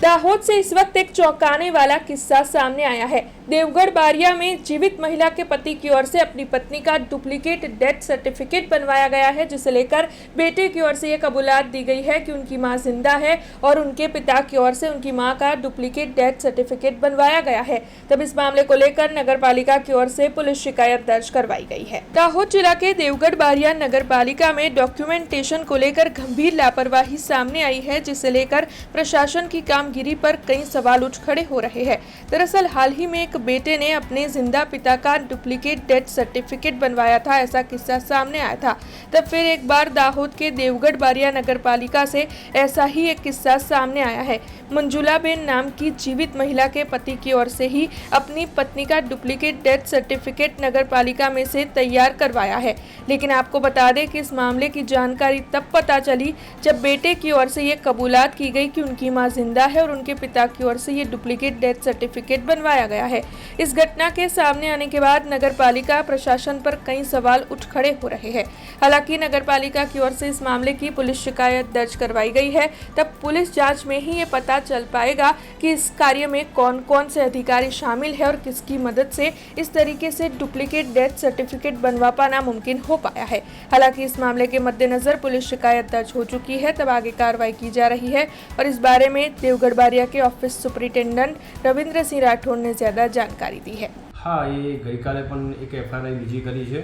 दाहोद से इस वक्त एक चौंकाने वाला किस्सा सामने आया है। देवगढ़ बारिया में जीवित महिला के पति की ओर से अपनी पत्नी का डुप्लीकेट डेथ सर्टिफिकेट बनवाया गया है, जिसे लेकर बेटे की ओर से यह कबूलात दी गई है कि उनकी मां जिंदा है और उनके पिता की ओर से उनकी मां का डुप्लीकेट डेथ सर्टिफिकेट बनवाया गया है। तब इस मामले को लेकर नगर पालिका की ओर से पुलिस शिकायत दर्ज करवाई गई है। दाहोद जिला के देवगढ़ बारिया नगर पालिका में डॉक्यूमेंटेशन को लेकर गंभीर लापरवाही सामने आई है, जिसे लेकर प्रशासन की कामगिरी पर कई सवाल उठ खड़े हो रहे हैं। दरअसल हाल ही में एक बेटे ने अपने जिंदा पिता का डुप्लीकेट डेथ सर्टिफिकेट बनवाया था, ऐसा किस्सा सामने आया था। तब फिर एक बार दाहोद के देवगढ़ बारिया नगर पालिका से ऐसा ही एक किस्सा सामने आया है। मंजुला बेन नाम की जीवित महिला के पति की ओर से ही अपनी पत्नी का डुप्लीकेट डेथ सर्टिफिकेट नगर पालिका में से तैयार करवाया है। लेकिन आपको बता दें कि इस मामले की जानकारी तब पता चली जब बेटे की ओर से ये कबूलात की गई कि उनकी मां जिंदा है और उनके पिता की ओर से ये डुप्लीकेट डेथ सर्टिफिकेट बनवाया गया है। इस घटना के सामने आने के बाद नगर पालिका प्रशासन पर कई सवाल उठ खड़े हो रहे हैं। हालांकि नगर पालिका की ओर से इस मामले की पुलिस शिकायत दर्ज करवाई गई है। तब पुलिस जांच में ही ये पता चल पाएगा कि इस कार्य में कौन कौन से अधिकारी शामिल है और किसकी मदद से इस तरीके से डुप्लीकेट डेथ सर्टिफिकेट बनवा पाना मुमकिन हो पाया है। हालांकि इस मामले के मद्देनजर पुलिस शिकायत दर्ज हो चुकी है, तब आगे कार्रवाई की जा रही है और इस बारे में देवगढ़ बारिया के ऑफिस सुपरिटेन्डન્ટ रविंद्र सिंह राठौड़ ने ज्यादा जानकारी दी है। हाँ, ये गई काले पण एक एफआईआर बीजी करी है।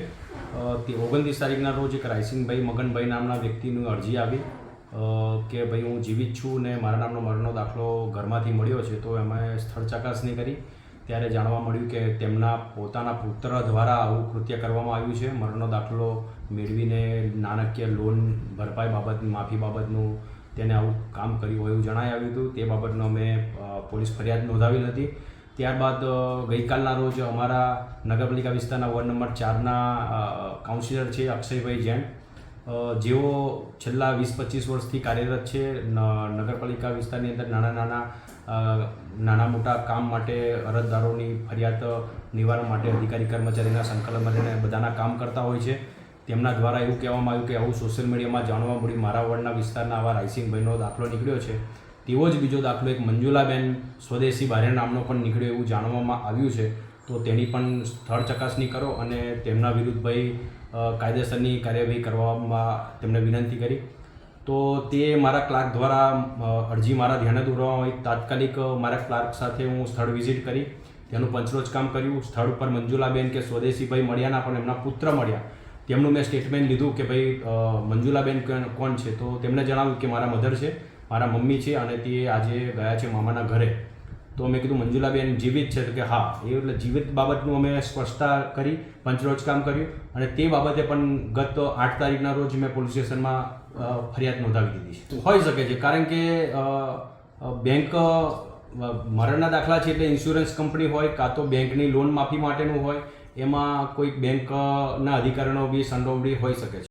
29 तारीखना रोज एक रायसिंगभाई मगनभाई नामना व्यक्तिની અરજી આવી કે ભાઈ હું જીવિત છું ને મારા નામનો મરણનો દાખલો ઘરમાંથી મળ્યો છે। તો અમે સ્થળ ચકાસણી કરી ત્યારે જાણવા મળ્યું કે તેમના પોતાના પુત્ર દ્વારા આવું કૃત્ય કરવામાં આવ્યું છે। મરણનો દાખલો મેળવીને નાણાકીય લોન ભરપાઈ બાબત માફી બાબતનું તેને આવું કામ કર્યું હોય એવું જણાઈ આવ્યું હતું। તે બાબતનો અમે પોલીસ ફરિયાદ નોંધાવી હતી। ત્યારબાદ ગઈકાલના રોજ અમારા નગરપાલિકા વિસ્તારના વોર્ડ નંબર 4ના કાઉન્સિલર છે અક્ષયભાઈ જૈન, જેઓ છેલ્લા 20-25 વર્ષથી કાર્યરત છે। નગરપાલિકા વિસ્તારની અંદર નાના મોટા કામ માટે અરજદારોની ફરિયાદ નિવારણ માટે અધિકારી કર્મચારીના સંકલનમાં રહીને બધાના કામ કરતા હોય છે। તેમના દ્વારા એવું કહેવામાં આવ્યું કે આવું સોશિયલ મીડિયામાં જાણવા મળ્યું મારા વોર્ડના વિસ્તારના આવા રાયસિંગભાઈનો દાખલો નીકળ્યો છે। તેવો જ બીજો દાખલો એક મંજુલાબેન સ્વદેશી બારે નામનો પણ નીકળ્યો એવું જાણવામાં આવ્યું છે। તો તેની પણ સ્થળ ચકાસણી કરો અને તેમના વિરુદ્ધ ભાઈ કાયદેસરની કાર્યવાહી કરવામાં તેમને વિનંતી કરી। તો તે મારા ક્લાર્ક દ્વારા અરજી મારા ધ્યાને દોરવામાં આવી। તાત્કાલિક મારા ક્લાર્ક સાથે હું સ્થળ વિઝિટ કરી તેનું પંચરોજ કામ કર્યું। સ્થળ ઉપર મંજુલાબેન કે સ્વદેશીભાઈ મળ્યાના પણ એમના પુત્ર મળ્યા। તેમનું મેં સ્ટેટમેન્ટ લીધું કે ભાઈ મંજુલાબેન કોણ છે। તો તેમણે જણાવ્યું કે મારા મધર છે, મારા મમ્મી છે અને તે આજે ગયા છે મામાના ઘરે। તો મેં કીધું મંજુલાબેન જીવિત છે? તો કે હા। એ એટલે જીવિત બાબતનું અમે સ્પષ્ટતા કરી, પંચરોજ કામ કર્યું અને તે બાબતે પણ ગત 8 તારીખના રોજ મેં પોલીસ સ્ટેશનમાં ફરિયાદ નોંધાવી દીધી છે। હોઈ શકે છે, કારણ કે બેંક મરણના દાખલા છે એટલે ઇન્સ્યોરન્સ કંપની હોય કાં તો બેંકની લોન માફી માટેનું હોય, એમાં કોઈ બેંકના અધિકારીનો બી સંડોવણી હોઈ શકે છે।